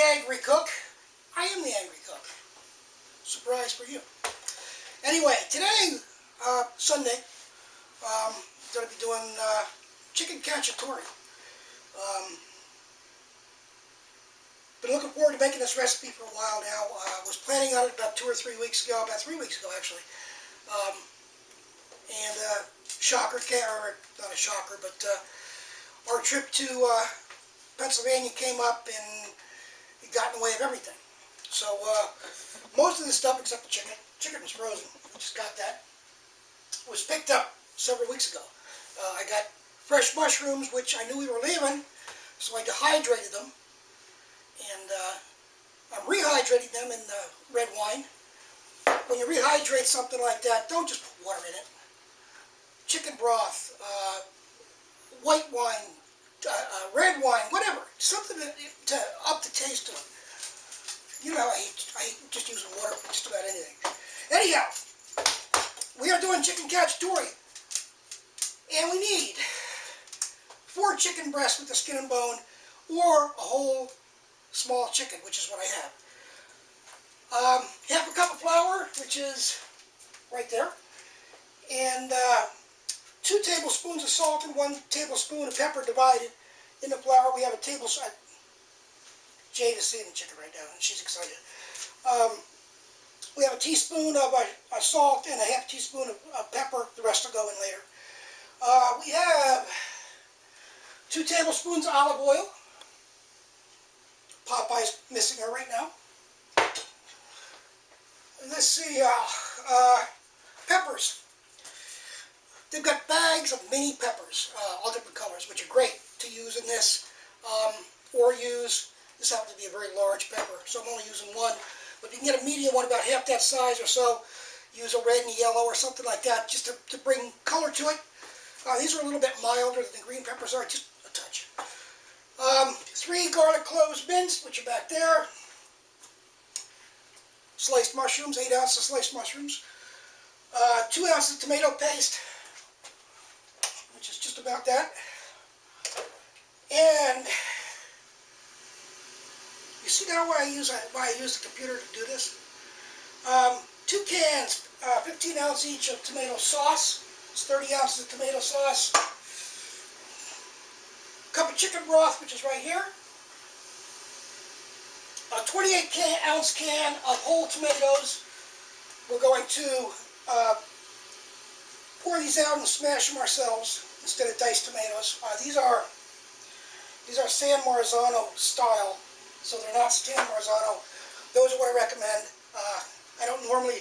angry cook. I am the angry cook. Surprise for you. Anyway, today, Sunday, I'm going to be doing chicken cacciatore. Been looking forward to making this recipe for a while now. Was planning on it about 2 or 3 weeks ago, about 3 weeks ago actually. Shocker, or not a shocker, but our trip to Pennsylvania came up and it got in the way of everything. So most of the stuff except the chicken. Chicken was frozen. I just got that. It was picked up several weeks ago. I got fresh mushrooms, which I knew we were leaving, so I dehydrated them. And I'm rehydrating them in the red wine. When you rehydrate something like that, don't just put water in it. Chicken broth, white wine, red wine, whatever. Something to up the taste of it. You know, I hate just using water for just about anything. Anyhow, we are doing chicken cacciatore. And we need 4 chicken breasts with the skin and bone, or a whole small chicken, which is what I have. Half a cup of flour, which is right there, and 2 tablespoons of salt and 1 tablespoon of pepper divided in the flour. We have a tablespoon. Jade is seeing the chicken right now, and she's excited. We have a teaspoon of salt and a half teaspoon of pepper. The rest will go in later. We have 2 tablespoons of olive oil. Popeye's missing her right now. And let's see, peppers. They've got bags of mini peppers, all different colors, which are great to use in this, or use, this happens to be a very large pepper, so I'm only using 1, but if you can get a medium one about half that size or so, use a red and yellow or something like that, just to bring color to it. These are a little bit milder than the green peppers are, just a touch. 3 garlic cloves minced, which are back there. Sliced mushrooms, 8 ounces of sliced mushrooms. 2 ounces of tomato paste, which is just about that. And you see now why I use the computer to do this? 2 cans, 15 ounces each of tomato sauce. It's 30 ounces of tomato sauce. Cup of chicken broth, which is right here. A 28-ounce can of whole tomatoes. We're going to pour these out and smash them ourselves instead of diced tomatoes. These are San Marzano style, so they're not San Marzano. Those are what I recommend. I don't normally,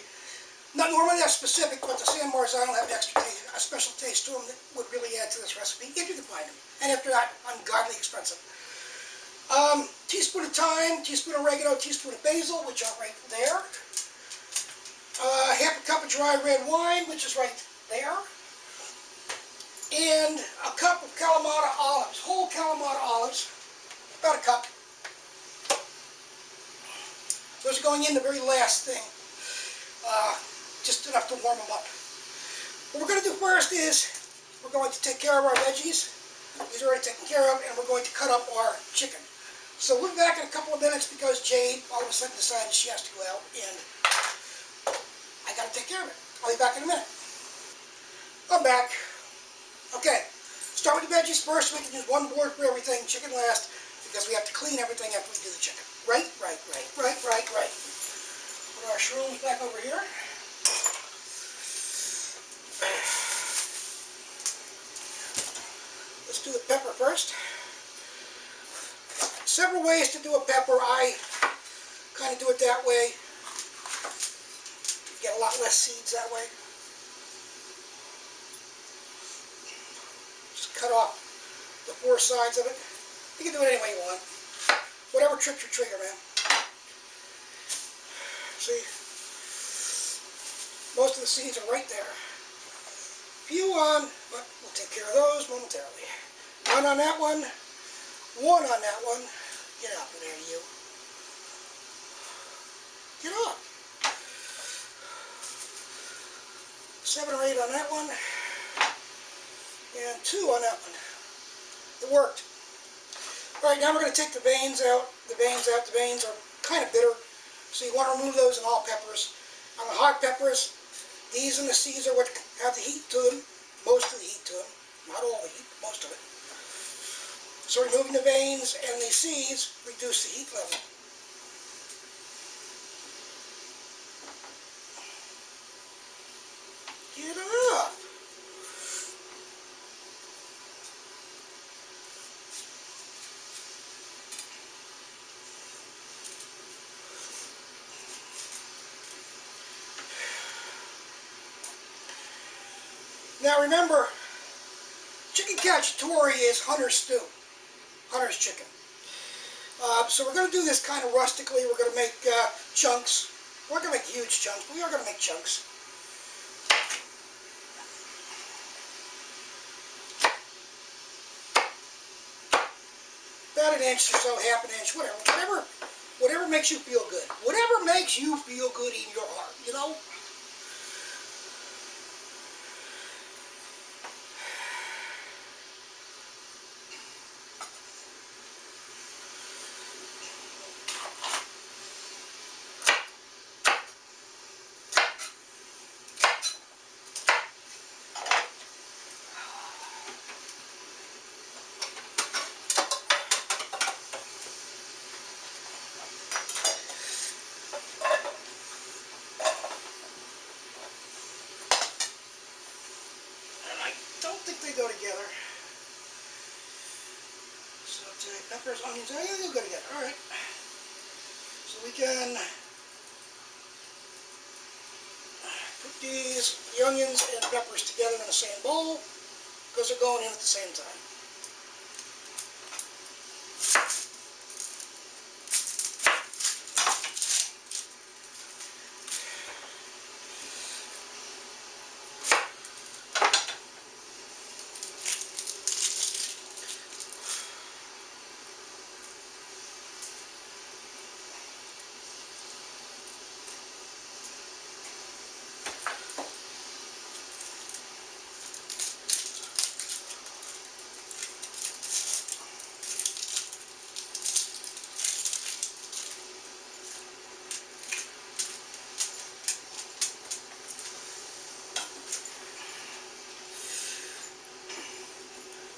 not normally that specific, but the San Marzano have an extra taste, a special taste to them that would really add to this recipe, if you can find them. And if they're not ungodly expensive. Teaspoon of thyme, teaspoon of oregano, teaspoon of basil, which are right there. Half a cup of dry red wine, which is right there. And a cup of Kalamata olives, whole Kalamata olives, about a cup. Those are going in the very last thing, just enough to warm them up. What we're going to do first is we're going to take care of our veggies. These are already taken care of, and we're going to cut up our chicken. So we'll be back in a couple of minutes because Jade all of a sudden decided she has to go out, and I got to take care of it. I'll be back in a minute. I'm back. Okay, start with the veggies first. We can use 1 board for everything, chicken last, because we have to clean everything after we do the chicken. Right. Put our shrooms back over here. Let's do the pepper first. Several ways to do a pepper. I kind of do it that way. Get a lot less seeds that way. Just cut off the 4 sides of it. You can do it any way you want. Whatever trips your trigger, man. See? Most of the seeds are right there. Few on, but we'll take care of those momentarily. 1 on that one. 1 on that one. Get out of there, you. Get up. 7 or 8 on that one. And 2 on that one. It worked. All right, now we're going to take the veins out. The veins are kind of bitter, so you want to remove those in all peppers. On the hot peppers, these and the seeds are what have the heat to them, most of the heat to them. Not all the heat, but most of it. So removing the veins and the seeds reduce the heat level. Get up! Now remember, chicken cacciatore is hunter's stew, hunter's chicken. So we're going to do this kind of rustically. We're going to make chunks. We're not going to make huge chunks, but we are going to make chunks. About an inch or so, half an inch, whatever makes you feel good. Whatever makes you feel good in your heart, you know? They go together. Saute, peppers, onions, they'll go together. Alright. So we can put the onions and peppers together in the same bowl because they're going in at the same time.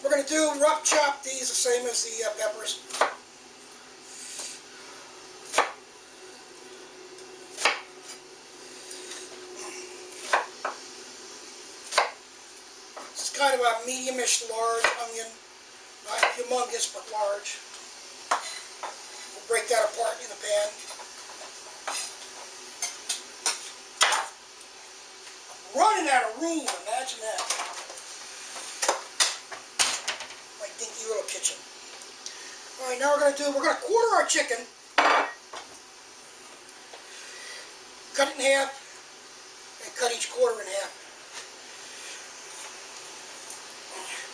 We're going to do rough chop these the same as the peppers. This is kind of a medium-ish large onion, not humongous but large. We'll break that apart in the pan. I'm running out of room, imagine that. Dinky little kitchen. Alright, now we're going to quarter our chicken, cut it in half, and cut each quarter in half.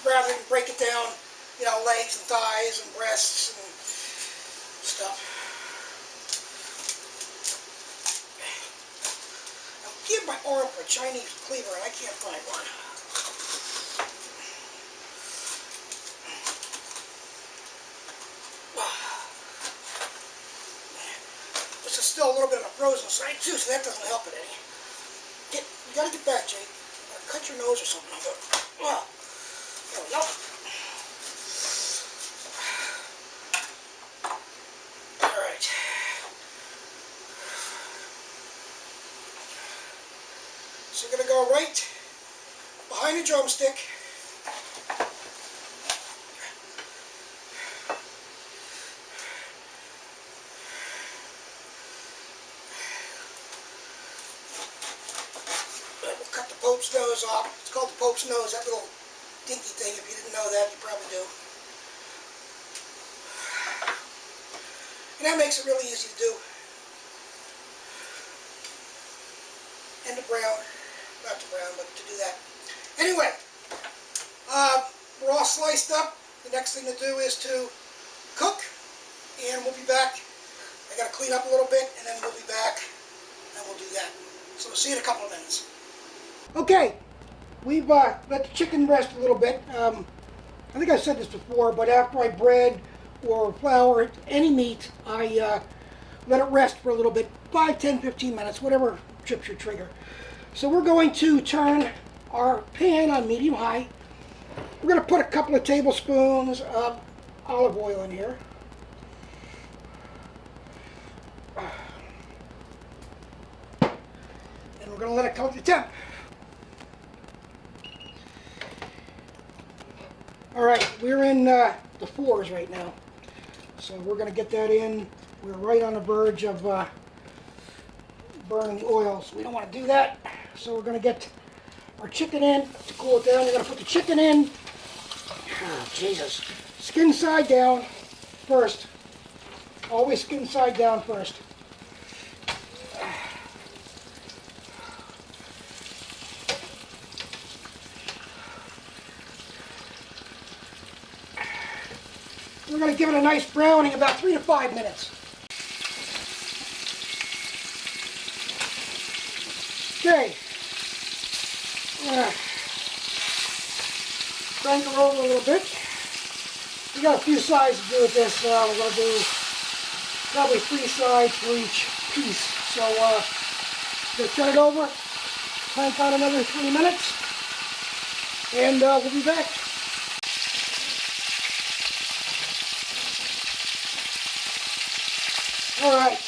Rather than break it down, you know, legs and thighs and breasts and stuff. I'll give my arm for a Chinese cleaver and I can't find one. Still a little bit on the frozen side too, so that doesn't help it any. You gotta get back, Jake. Cut your nose or something. Wow. There we go. Alright. So we're gonna go right behind the drumstick. Pope's nose off. It's called the Pope's nose, that little dinky thing. If you didn't know that, you probably do. And that makes it really easy to do. And to brown. Not to brown, but to do that. Anyway, we're all sliced up. The next thing to do is to cook. And we'll be back. I got to clean up a little bit, and then we'll be back. And we'll do that. So we'll see you in a couple of minutes. Okay, we've let the chicken rest a little bit. I think I said this before, but after I bread or flour, any meat, I let it rest for a little bit, 5, 10, 15 minutes, whatever trips your trigger. So we're going to turn our pan on medium high. We're going to put a couple of tablespoons of olive oil in here. And we're going to let it come to temp. Alright, we're in the 4s right now. So we're going to get that in. We're right on the verge of burning the oil, so we don't want to do that. So we're going to get our chicken in to cool it down. We're going to put the chicken in, oh, Jesus, skin side down first. Always skin side down first. We're going to give it a nice browning, about 3 to 5 minutes. Okay. Crank it over a little bit. We got a few sides to do with this. We're going to do probably 3 sides for each piece. So going to turn it over, crank on another 3 minutes, and we'll be back. Alright,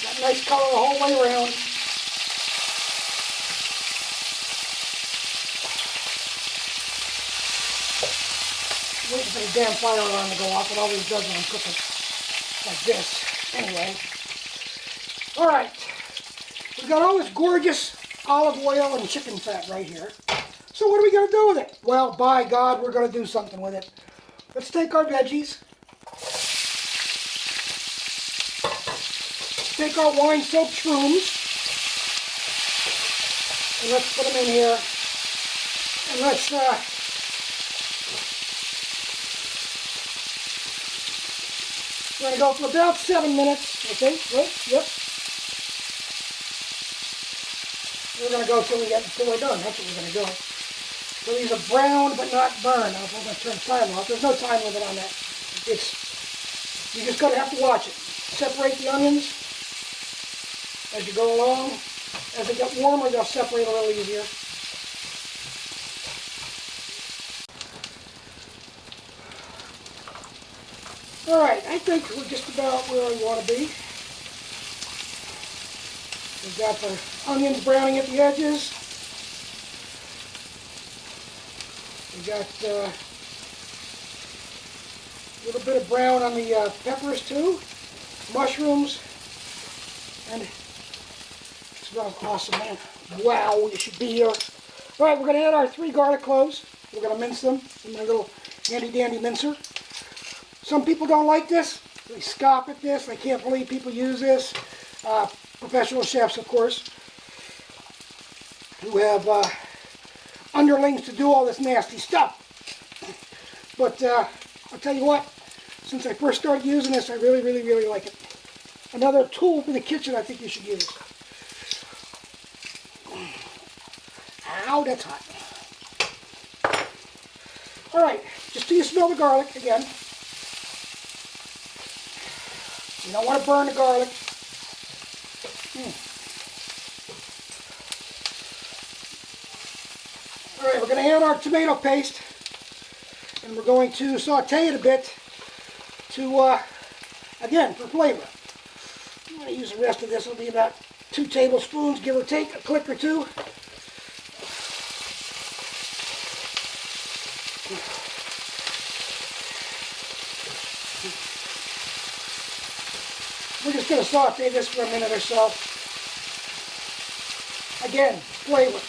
got nice color the whole way around. Waiting for the damn fire alarm to go off. It always does when I'm cooking like this. Anyway, alright, we've got all this gorgeous olive oil and chicken fat right here. So what are we going to do with it? Well, by God, we're going to do something with it. Let's take our veggies. Take our wine-soaked shrooms, and let's put them in here, and let's we're going to go for about 7 minutes, I think, right? Yep. We're going to go till we're done, that's what we're going to do. So these are browned but not burned. I'm going to turn the time off. There's no time limit on that. You just got to have to watch it. Separate the onions as you go along. As they get warmer, they'll separate a little easier. Alright, I think we're just about where we want to be. We've got the onions browning at the edges. We've got a little bit of brown on the peppers too. Mushrooms. And smells awesome, man. Wow, you should be here. Alright, we're going to add our 3 garlic cloves. We're going to mince them in my little handy-dandy mincer. Some people don't like this. They scoff at this. They can't believe people use this. Professional chefs, of course, who have underlings to do all this nasty stuff. But I'll tell you what, since I first started using this, I really, really, really like it. Another tool for the kitchen I think you should use. Ow, that's hot. Alright, just till you smell the garlic again. You don't want to burn the garlic. Alright, we're going to add our tomato paste. And we're going to saute it a bit to, again, for flavor. I'm going to use the rest of this. It'll be about 2 tablespoons, give or take, a click or 2. We're just going to saute this for a minute or so. Again, flavor.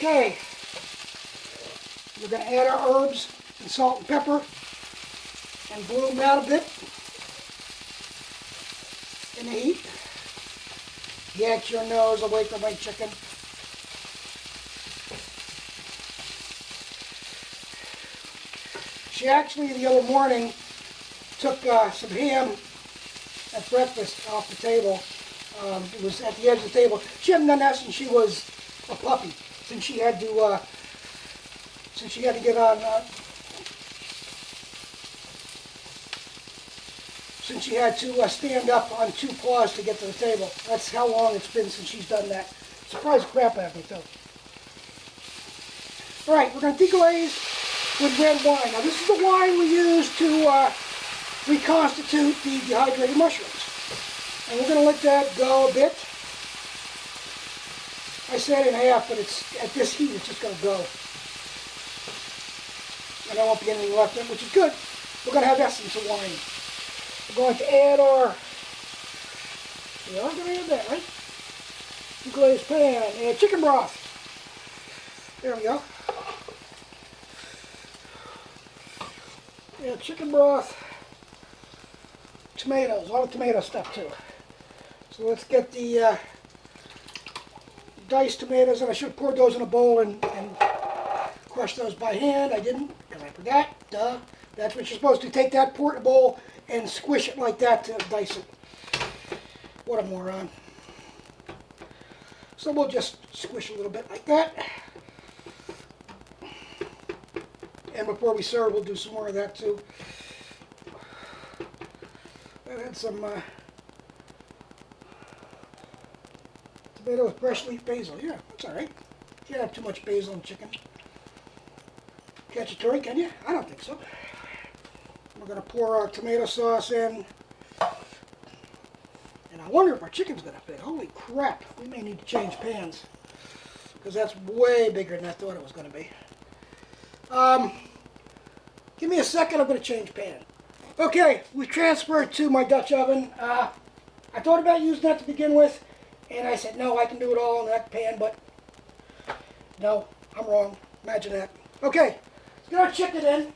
Okay, we're going to add our herbs and salt and pepper and bloom out a bit in the heat. Get your nose away from my chicken. She actually the other morning took some ham at breakfast off the table. It was at the edge of the table. She hadn't done that since she was a puppy. Since she had to get on. Since she had to stand up on 2 paws to get to the table. That's how long it's been since she's done that. Surprised crap out of me, too. Alright, we're going to deglaze with red wine. Now, this is the wine we use to reconstitute the dehydrated mushrooms. And we're going to let that go a bit. I said in half, but it's at this heat, it's just going to go. And there won't be anything left in it, which is good. We're going to have essence of wine. We're going to add our, we are going to add that, right? Glazed pan, and chicken broth. There we go. Yeah, chicken broth, tomatoes, a lot of tomato stuff too. So let's get the diced tomatoes, and I should have poured those in a bowl and crush those by hand. I didn't, because I forgot. Duh. That's what you're supposed to. Take that, pour it in a bowl, and squish it like that to dice it. What a moron. So we'll just squish a little bit like that. And before we serve, we'll do some more of that too. I had some tomato with fresh leaf basil. Yeah, that's all right. You can't have too much basil in chicken. Cacciatore, can you? I don't think so. We're going to pour our tomato sauce in. And I wonder if our chicken's going to fit. Holy crap. We may need to change pans. Because that's way bigger than I thought it was going to be. Give me a second. I'm going to change pan. Okay, we transferred to my Dutch oven. I thought about using that to begin with. And I said, no, I can do it all in that pan. But no, I'm wrong. Imagine that. Okay, let's get our chicken in.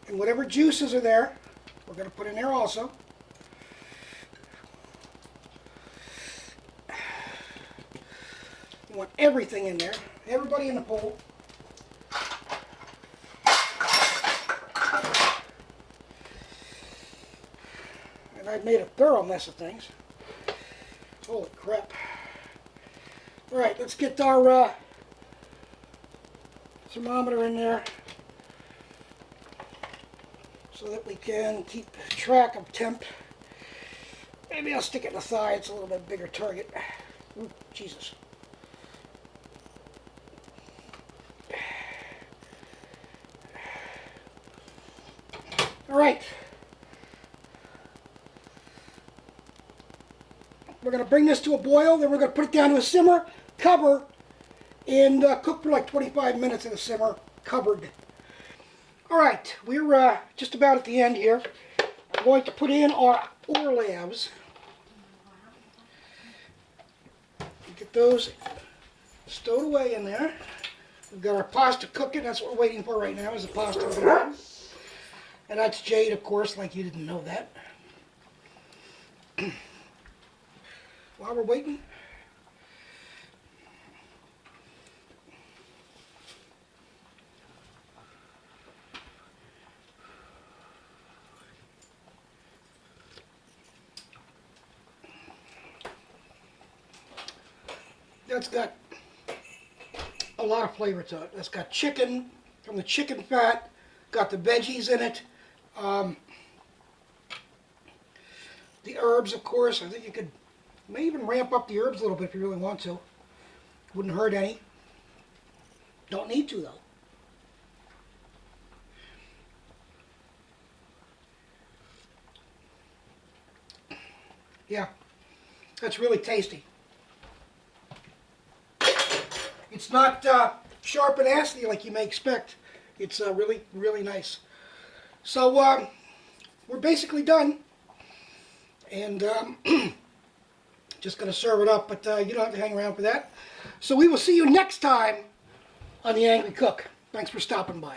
And whatever juices are there, we're going to put in there also. You want everything in there. Everybody in the bowl. And I've made a thorough mess of things. Holy crap. Alright, let's get our thermometer in there, so that we can keep track of temp. Maybe I'll stick it in the thigh. It's a little bit bigger target. Ooh, Jesus. All right. We're going to bring this to a boil. Then we're going to put it down to a simmer, cover, and cook for like 25 minutes in a simmer, covered. Alright, we're just about at the end here. I'm going to put in our orlavs. Get those stowed away in there. We've got our pasta cooking. That's what we're waiting for right now, is the pasta to be done. And that's Jade, of course, like you didn't know that. While we're waiting, that's got a lot of flavor to it. That's got chicken from the chicken fat, got the veggies in it, the herbs, of course. I think you could may even ramp up the herbs a little bit if you really want to. Wouldn't hurt any. Don't need to, though. Yeah, that's really tasty. It's not sharp and acidy like you may expect. It's really, really nice. So we're basically done. And just going to serve it up, but you don't have to hang around for that. So we will see you next time on The Angry Cook. Thanks for stopping by.